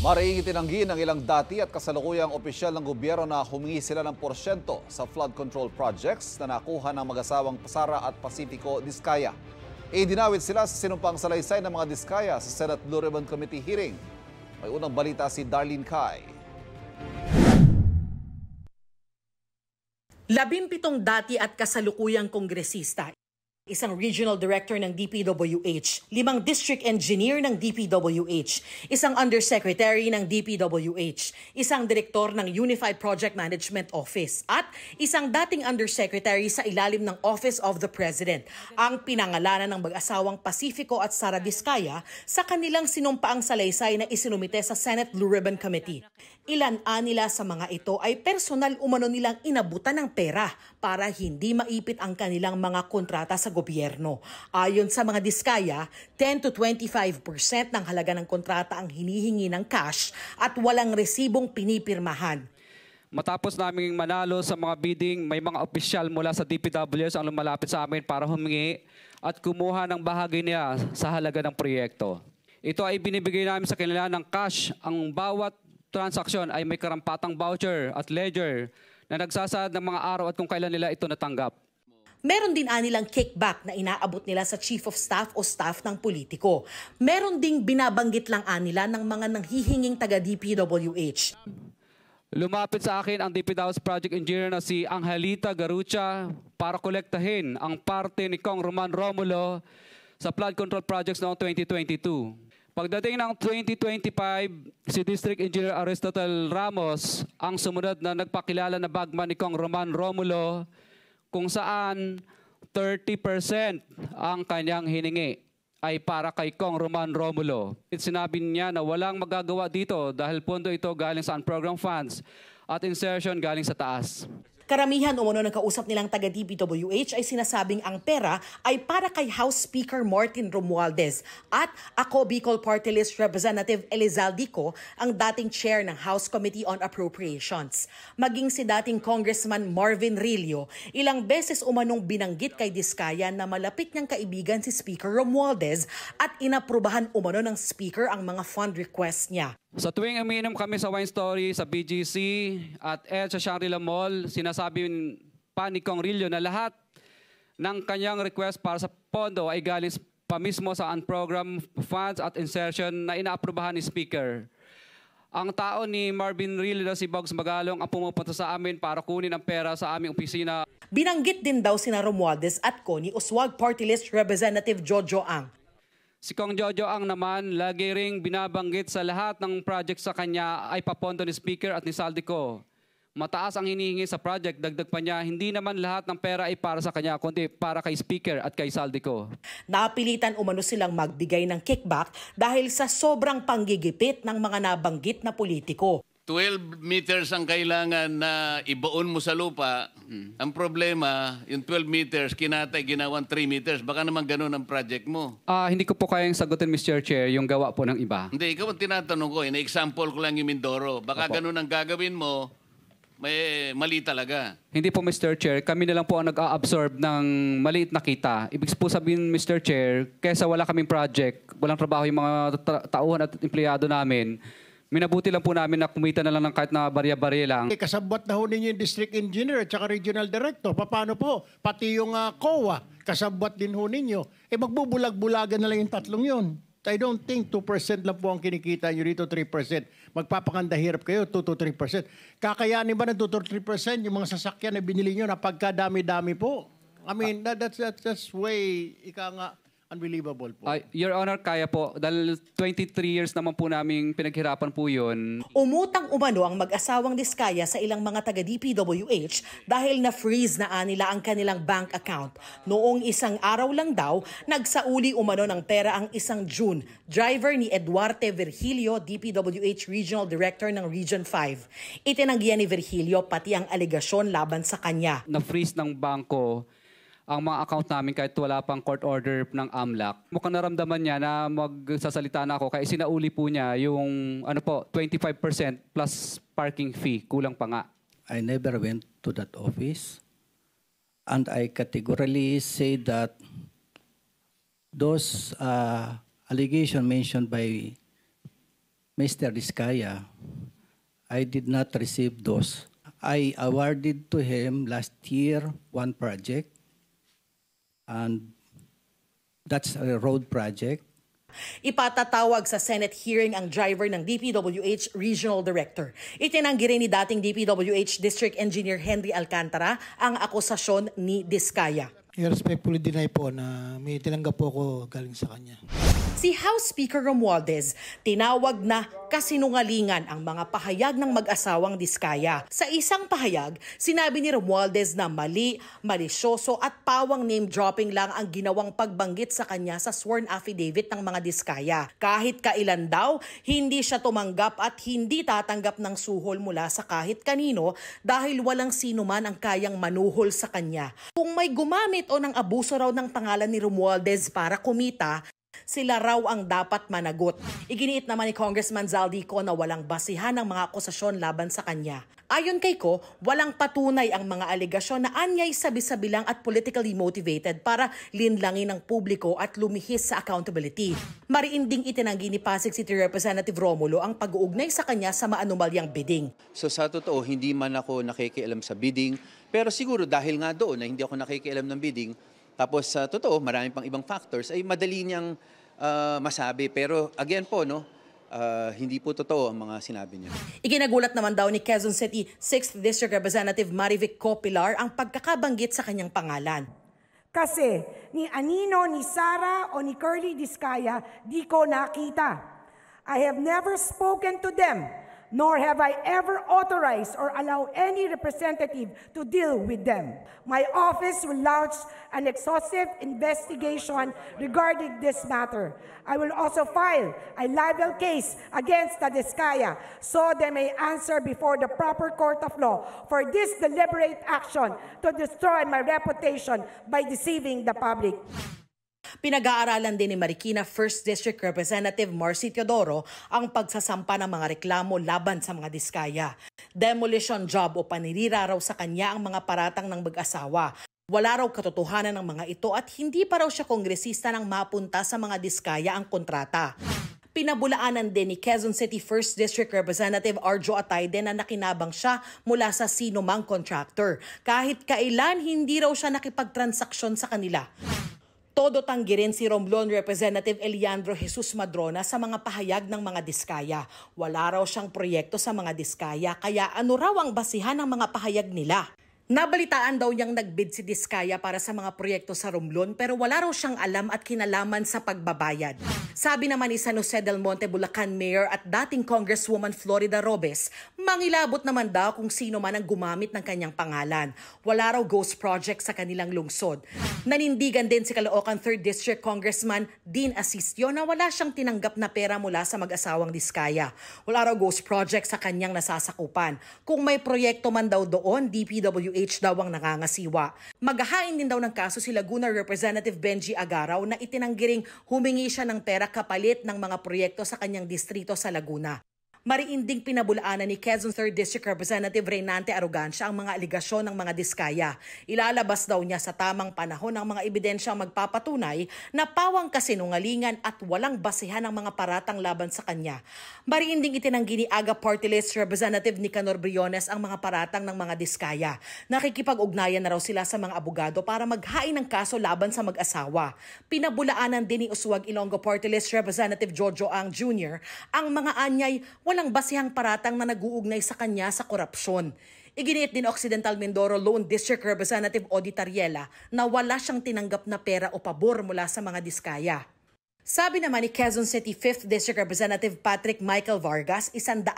Mariing itinanggi ng ilang dati at kasalukuyang opisyal ng gobyerno na humingi sila ng porsyento sa flood control projects na nakuha ng mag-asawang Pasara at Pacifico Diskaya. Idinawit sila sa sinumpang salaysay ng mga Diskaya sa Senate Blue Ribbon Committee hearing. May unang balita si Darlene Kai. 17 dati at kasalukuyang kongresista, isang regional director ng DPWH, 5 district engineer ng DPWH, isang undersecretary ng DPWH, isang direktor ng Unified Project Management Office, at isang dating undersecretary sa ilalim ng Office of the President ang pinangalanan ng mag-asawang Pacifico at Sara Diskaya sa kanilang sinumpaang salaysay na isinumite sa Senate Blue Ribbon Committee. Ilan nila sa mga ito ay personal umano nilang inabutan ng pera para hindi maipit ang kanilang mga kontrata sa gobyerno. Ayon sa mga Diskaya, 10 to 25% ng halaga ng kontrata ang hinihingi ng cash at walang resibong pinipirmahan. Matapos naming manalo sa mga bidding, may mga opisyal mula sa DPWH ang lumalapit sa amin para humingi at kumuha ng bahagi niya sa halaga ng proyekto. Ito ay binibigay namin sa kanila ng cash. Ang bawat transaksyon ay may karampatang voucher at ledger na nagsasaad ng mga araw at kung kailan nila ito natanggap. Meron din anilang kickback na inaabot nila sa chief of staff o staff ng politiko. Meron ding binabanggit lang anila ng mga nanghihinging taga-DPWH. Lumapit sa akin ang DPWH project engineer na si Angelita Garucha para kolektahin ang parte ni Kong Roman Romulo sa flood control projects noong 2022. Pagdating ng 2025, si District Engineer Aristotle Ramos ang sumunod na nagpakilala na bagman ni Kong Roman Romulo kung saan 30% ang kanyang hiningi ay para kay Kong Roman Romulo. Sinabi niya na walang magagawa dito dahil pondo ito galing sa unprogrammed funds at insertion galing sa taas. Karamihan umano ng kausap nilang taga-DPWH ay sinasabing ang pera ay para kay House Speaker Martin Romualdez at ako Bicol Party List Representative Elizalde Co, ang dating chair ng House Committee on Appropriations. Maging si dating Congressman Marvin Rillo, ilang beses umanong binanggit kay Diskaya na malapit niyang kaibigan si Speaker Romualdez at inaprubahan umano ng Speaker ang mga fund requests niya. Sa tuwing umiinom kami sa Wine Story, sa BGC at sa Shangri-La Mall, sinasabi pa ni Kong Rillo na lahat ng kanyang request para sa pondo ay galing pa mismo sa unprogrammed funds at insertion na inaaprubahan ni Speaker. Ang tao ni Marvin Rillo na si Bogs Magalong ang pumupunta sa amin para kunin ang pera sa aming opisina. Binanggit din daw sina Romualdez at ko ni Uswag Party List Representative Jojo Ang. Si Kong Jojo Ang naman, lagi ring binabanggit sa lahat ng project sa kanya ay papondo ni Speaker at ni Saldico. Mataas ang hinihingi sa project, dagdag pa niya, hindi naman lahat ng pera ay para sa kanya, kundi para kay Speaker at kay Saldico. Napilitan umano silang magbigay ng kickback dahil sa sobrang panggigipit ng mga nabanggit na politiko. 12 meters ang kailangan na ibaon mo sa lupa. Ang problema, yung 12 meters, kinatay, ginawan 3 meters. Baka naman ganun ang project mo. Hindi ko po kayang sagutin, Mr. Chair, yung gawa po ng iba. Hindi, ikaw ang tinatanong ko. Ina-example ko lang yung Mindoro. Baka Opo. ganun ang gagawin mo, may mali talaga. Hindi po, Mr. Chair. Kami na lang po ang nag-a-absorb ng maliit na kita. Ibig po sabihin, Mr. Chair, kesa wala kaming project, walang trabaho yung mga tauhan at empleyado namin, minabuti lang po namin na kumita na lang ng kahit na barya-barya lang. Kasabwat na ho ninyo yung district engineer at saka regional director. Paano po? Pati yung COA, kasabwat din ho ninyo. Magbubulag-bulagan na lang yung tatlong yun. I don't think 2% lang po ang kinikita nyo dito, 3%. Magpapakanda hirap kayo, 2 to 3%. Kakayanin ba ng 2 to 3% yung mga sasakyan na binili nyo na pagkadami-dami po? I mean, that's way, unbelievable po. Your Honor, kaya po. Dahil 23 years naman po namin pinaghirapan po yun. Umutang umano ang mag-asawang Diskaya sa ilang mga taga-DPWH dahil na-freeze na anila ang kanilang bank account. Noong isang araw lang daw, nagsauli umano ng pera ang isang June. Driver ni Eduarte Virgilio, DPWH Regional Director ng Region 5. Itinanggihan ni Virgilio pati ang alegasyon laban sa kanya. Na-freeze ng bangko ang mga account namin kahit wala pang court order ng AMLAC. Mukhang naramdaman niya na magsasalita na ako kaya sinauli po niya yung 25% plus parking fee. Kulang pa nga. I never went to that office and I categorically say that those allegations mentioned by Mr. Diskaya, I did not receive those. I awarded to him last year one project, and that's a road project. Ipatatawag sa Senate hearing ang driver ng DPWH Regional Director. Itinanggi rin ni dating DPWH District Engineer Henry Alcantara ang akusasyon ni Diskaya. I respectfully deny po na may tinanggap po ako galing sa kanya. Si House Speaker Romualdez tinawag na kasinungalingan ang mga pahayag ng mag-asawang Diskaya. Sa isang pahayag, sinabi ni Romualdez na mali, malisyoso at pawang name-dropping lang ang ginawang pagbanggit sa kanya sa sworn affidavit ng mga Diskaya. Kahit kailan daw, hindi siya tumanggap at hindi tatanggap ng suhol mula sa kahit kanino dahil walang sino man ang kayang manuhol sa kanya. Kung may gumamit o ng abuso raw ng pangalan ni Romualdez para kumita, sila raw ang dapat managot. Iginiit naman ni Congressman Zaldico na walang basihan ang mga akusasyon laban sa kanya. Ayon kay Ko, walang patunay ang mga alegasyon na anyay sabi-sabi lang at politically motivated para linlangin ng publiko at lumihis sa accountability. Mariinding itinanggi ni Pasig City Representative Romulo ang pag-uugnay sa kanya sa maanumalyang bidding. So sa totoo, hindi man ako nakikialam sa bidding, pero siguro dahil nga doon na hindi ako nakikialam ng bidding, tapos sa totoo, marami pang ibang factors, ay madali niyang masabi. Pero again po, hindi po totoo ang mga sinabi niya. Iginagulat naman daw ni Quezon City 6th District Representative Marivic Copilar ang pagkakabanggit sa kanyang pangalan. Kasi ni Anino, ni Sara o ni Curly Diskaya, di ko nakita. I have never spoken to them, nor have I ever authorized or allowed any representative to deal with them. My office will launch an exhaustive investigation regarding this matter. I will also file a libel case against the Diskaya so they may answer before the proper court of law for this deliberate action to destroy my reputation by deceiving the public. Pinag-aaralan din ni Marikina 1st District Representative Marcy Teodoro ang pagsasampa ng mga reklamo laban sa mga Diskaya. Demolition job o panirira raw sa kanya ang mga paratang ng mag-asawa. Wala raw katotohanan ng mga ito at hindi pa raw siya kongresista nang mapunta sa mga Diskaya ang kontrata. Pinabulaanan din ni Quezon City 1st District Representative Arjo Atayde na nakinabang siya mula sa sino mang contractor. Kahit kailan hindi raw siya nakipagtransaksyon sa kanila. Todo tanggi rin si Romblon Representative Eliandro Jesus Madrona sa mga pahayag ng mga Diskaya. Wala raw siyang proyekto sa mga Diskaya kaya ano raw ang basihan ng mga pahayag nila. Nabalitaan daw niyang nagbid si Diskaya para sa mga proyekto sa Romblon pero wala raw siyang alam at kinalaman sa pagbabayad. Sabi naman ni San Jose del Monte, Bulacan Mayor at dating Congresswoman Florida Robes, mangilabot naman daw kung sino man ang gumamit ng kanyang pangalan. Wala raw ghost project sa kanilang lungsod. Nanindigan din si Caloocan 3rd District Congressman Dean Asistio na wala siyang tinanggap na pera mula sa mag-asawang Diskaya. Wala raw ghost project sa kanyang nasasakupan. Kung may proyekto man daw doon, DPWH daw ang nangangasiwa. Maghahain din daw ng kaso si Laguna Representative Benji Agaraw na itinanggiring humingi siya ng pera kapalit ng mga proyekto sa kanyang distrito sa Laguna. Mariinding pinabulaanan ni Quezon 3rd District Representative Reynante Arrogancia ang mga aligasyon ng mga Diskaya. Ilalabas daw niya sa tamang panahon ang mga ebidensyang magpapatunay na pawang kasinungalingan at walang basihan ang mga paratang laban sa kanya. Mariinding itinanggi ni AGA Party List Representative Nicanor Briones ang mga paratang ng mga Diskaya. Nakikipag-ugnayan na raw sila sa mga abogado para maghain ng kaso laban sa mag-asawa. Pinabulaanan din ni Uswag Ilonggo Party List Representative Jojo Ang Jr. ang mga anyay walang basihang paratang na nag-uugnay sa kanya sa korupsyon. Iginiit din Occidental Mindoro Lone District Representative Odi Tariela na wala siyang tinanggap na pera o pabor mula sa mga Diskaya. Sabi naman ni Quezon City 5th District Representative Patrick Michael Vargas, 100%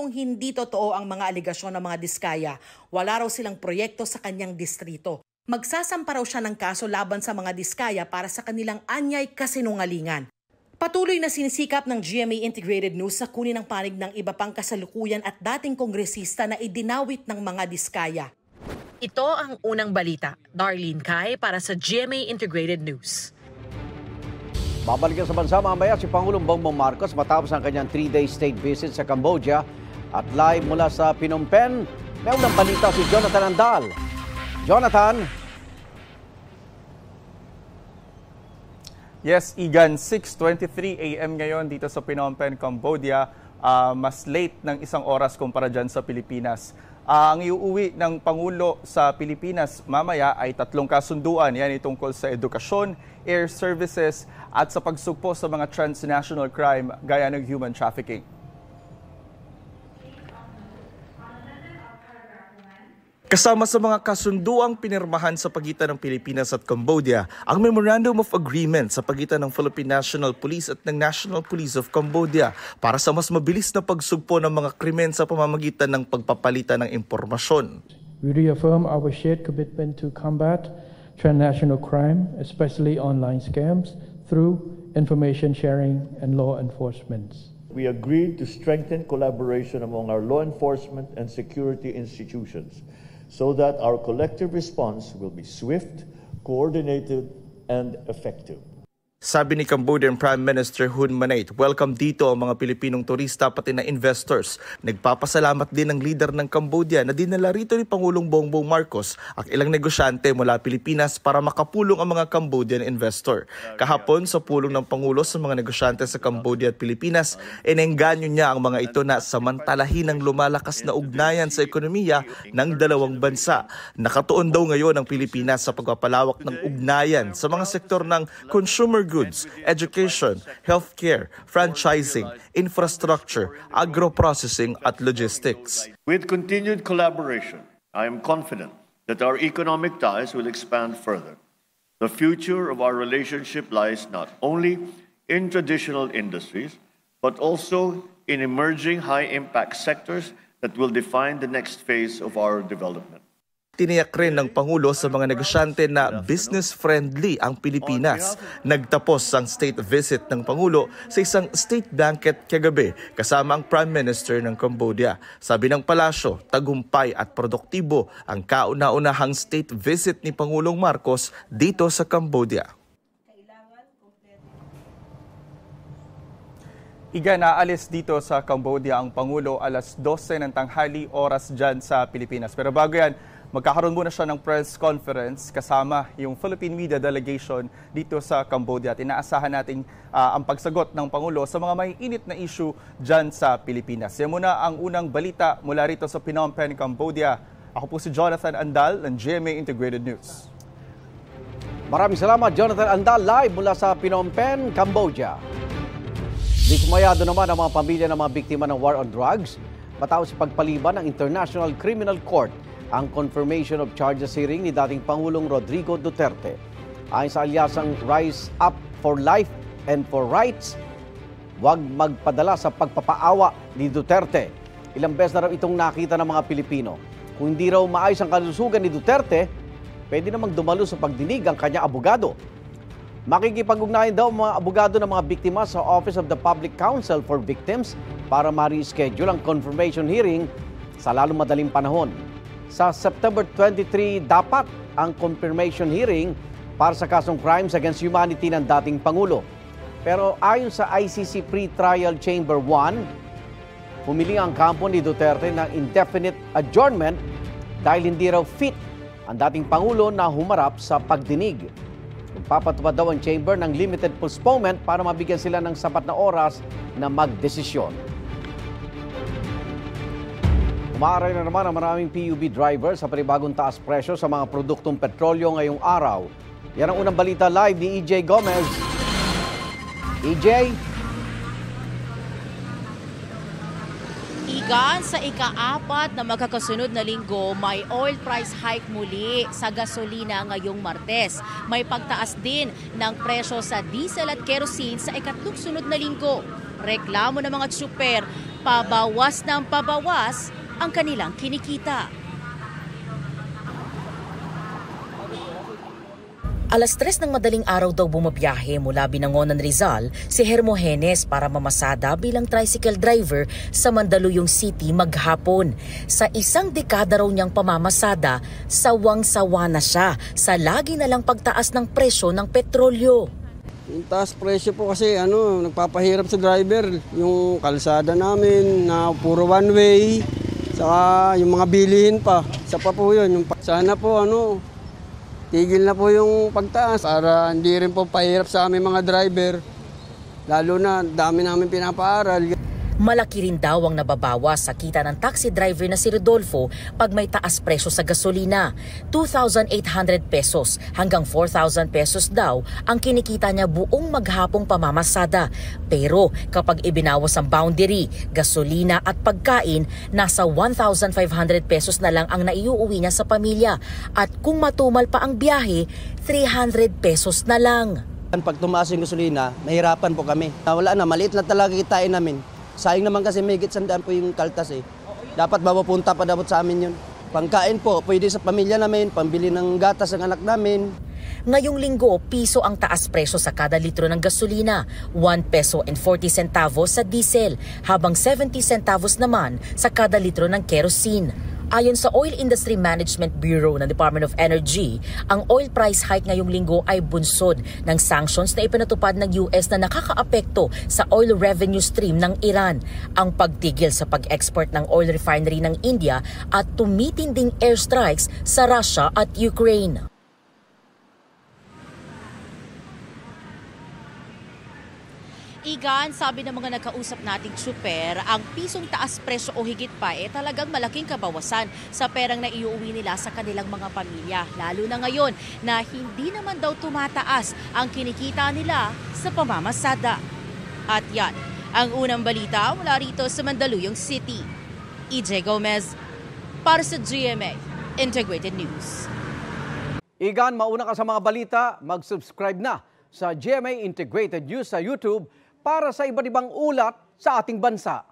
hindi totoo ang mga aligasyon ng mga Diskaya. Wala raw silang proyekto sa kanyang distrito. Magsasampa raw siya ng kaso laban sa mga Diskaya para sa kanilang anyay kasinungalingan. Patuloy na sinisikap ng GMA Integrated News sa kunin ang panig ng iba pang kasalukuyan at dating kongresista na idinawit ng mga Diskaya. Ito ang unang balita. Darlene Kai para sa GMA Integrated News. Babalikan sa bansa mamaya si Pangulong Bongbong Marcos matapos ang kanyang 3-day state visit sa Cambodia at live mula sa Phnom Penh. May unang balita si Jonathan Andal. Jonathan. Yes, Igan, 6:23 a.m. ngayon dito sa Phnom Penh, Cambodia. Mas late ng 1 oras kumpara dyan sa Pilipinas. Ang iuuwi ng Pangulo sa Pilipinas mamaya ay 3 kasunduan. Yan ay tungkol sa edukasyon, air services at sa pagsugpo sa mga transnational crime gaya ng human trafficking. Kasama sa mga kasunduang pinirmahan sa pagitan ng Pilipinas at Cambodia, ang Memorandum of Agreement sa pagitan ng Philippine National Police at ng National Police of Cambodia para sa mas mabilis na pagsugpo ng mga krimen sa pamamagitan ng pagpapalitan ng impormasyon. We reaffirm our shared commitment to combat transnational crime, especially online scams, through information sharing and law enforcement. We agreed to strengthen collaboration among our law enforcement and security institutions, so that our collective response will be swift, coordinated, and effective. Sabi ni Cambodian Prime Minister Hun Manet, welcome dito ang mga Pilipinong turista pati na investors. Nagpapasalamat din ang leader ng Cambodia na dinala rito ni Pangulong Bongbong Marcos ang ilang negosyante mula Pilipinas para makapulong ang mga Cambodian investor. Kahapon sa pulong ng Pangulo sa mga negosyante sa Cambodia at Pilipinas, inengganyo niya ang mga ito na samantalahin ang lumalakas na ugnayan sa ekonomiya ng dalawang bansa. Nakatuon daw ngayon ang Pilipinas sa pagpapalawak ng ugnayan sa mga sektor ng consumer goods, education, healthcare, franchising, infrastructure, agro-processing at logistics. With continued collaboration, I am confident that our economic ties will expand further. The future of our relationship lies not only in traditional industries, but also in emerging high-impact sectors that will define the next phase of our development. Tiniyak rin ng Pangulo sa mga negosyante na business-friendly ang Pilipinas. Nagtapos ang state visit ng Pangulo sa isang state banquet kagabi kasama ang Prime Minister ng Cambodia. Sabi ng palasyo, tagumpay at produktibo ang kauna-unahang state visit ni Pangulong Marcos dito sa Cambodia. Naalis dito sa Cambodia ang Pangulo alas 12 ng tanghali oras dyan sa Pilipinas. Pero bago yan, magkakaroon muna siya ng press conference kasama yung Philippine Media Delegation dito sa Cambodia. At inaasahan natin ang pagsagot ng Pangulo sa mga may init na issue dyan sa Pilipinas. Yan muna ang unang balita mula rito sa Phnom Penh, Cambodia. Ako po si Jonathan Andal ng GMA Integrated News. Maraming salamat, Jonathan Andal, live mula sa Phnom Penh, Cambodia. Dismayado naman ang mga pamilya ng mga biktima ng war on drugs matapos pagpaliban ng International Criminal Court ang confirmation of charges hearing ni dating Pangulong Rodrigo Duterte. Ayon sa alyasang Rise Up for Life and for Rights, huwag magpadala sa pagpapaawa ni Duterte. Ilang beses na raw itong nakita ng mga Pilipino. Kung hindi raw maayos ang kalusugan ni Duterte, pwede namang dumalo sa pagdinig ang kanyang abogado. Makikipag-ugnayan daw ang mga abogado ng mga biktima sa Office of the Public Counsel for Victims para ma-reschedule ang confirmation hearing sa lalong madaling panahon. Sa September 23, dapat ang confirmation hearing para sa kasong crimes against humanity ng dating Pangulo. Pero ayon sa ICC Pre-Trial Chamber 1, humiling ang kampo ni Duterte ng indefinite adjournment dahil hindi raw fit ang dating Pangulo na humarap sa pagdinig. Magpapatupad daw ang chamber ng limited postponement para mabigyan sila ng sapat na oras na magdesisyon. Umaaray na naman ang maraming PUV drivers sa panibagong taas presyo sa mga produktong petrolyo ngayong araw. Yan ang unang balita live ni EJ Gomez. EJ? Igan, sa ika-4 na magkakasunod na linggo, may oil price hike muli sa gasolina ngayong Martes. May pagtaas din ng presyo sa diesel at kerosene sa ikatlong sunod na linggo. Reklamo ng mga tsuper, pabawas ng pabawas ang kanilang kinikita. Alas 3 ng madaling araw daw bumabiyahe mula Binangonan, Rizal si Hermogenes para mamasada bilang tricycle driver sa Mandaluyong City maghapon. Sa isang dekada raw niyang pamamasada, sawang-sawa na siya sa lagi na lang pagtaas ng presyo ng petrolyo. Yung taas presyo po kasi nagpapahirap sa driver. Yung kalsada namin na puro one way, saka yung mga bilihin pa. Isa pa po yun. Sana po tigil na po yung pagtaas para hindi rin po pahirap sa aming mga driver. Lalo na dami namin pinapaaral. Malaki rin daw ang nababawas sa kita ng taxi driver na si Rodolfo pag may taas presyo sa gasolina. 2,800 pesos hanggang 4,000 pesos daw ang kinikita niya buong maghapong pamamasada. Pero kapag ibinawas ang boundary, gasolina at pagkain, nasa 1,500 pesos na lang ang naiuuwi niya sa pamilya. At kung matumal pa ang biyahe, 300 pesos na lang. Pag tumaas yung gasolina, mahirapan po kami. Wala na, maliit na talaga kitain namin. Sayang naman kasi may gitsandaan po yung kaltas eh. Dapat mapupunta pa dapat sa amin yun. Pangkain po, pwede sa pamilya namin, pambili ng gatas ng anak namin. Ngayong linggo, piso ang taas presyo sa kada litro ng gasolina, 1 peso and 40 centavos sa diesel, habang 70 centavos naman sa kada litro ng kerosene. Ayon sa Oil Industry Management Bureau ng Department of Energy, ang oil price hike ngayong linggo ay bunsod ng sanctions na ipinatupad ng US na nakakaapekto sa oil revenue stream ng Iran, ang pagtigil sa pag-export ng oil refinery ng India at tumitinding airstrikes sa Russia at Ukraine. Igan, sabi ng mga nakausap nating super, ang pisong taas presyo o higit pa talagang malaking kabawasan sa perang na iuuwi nila sa kanilang mga pamilya. Lalo na ngayon na hindi naman daw tumataas ang kinikita nila sa pamamasada. At yan, ang unang balita mula rito sa Mandaluyong City. EJ Gomez para sa GMA Integrated News. Igan, mauna ka sa mga balita, mag-subscribe na sa GMA Integrated News sa YouTube para sa iba't ibang ulat sa ating bansa.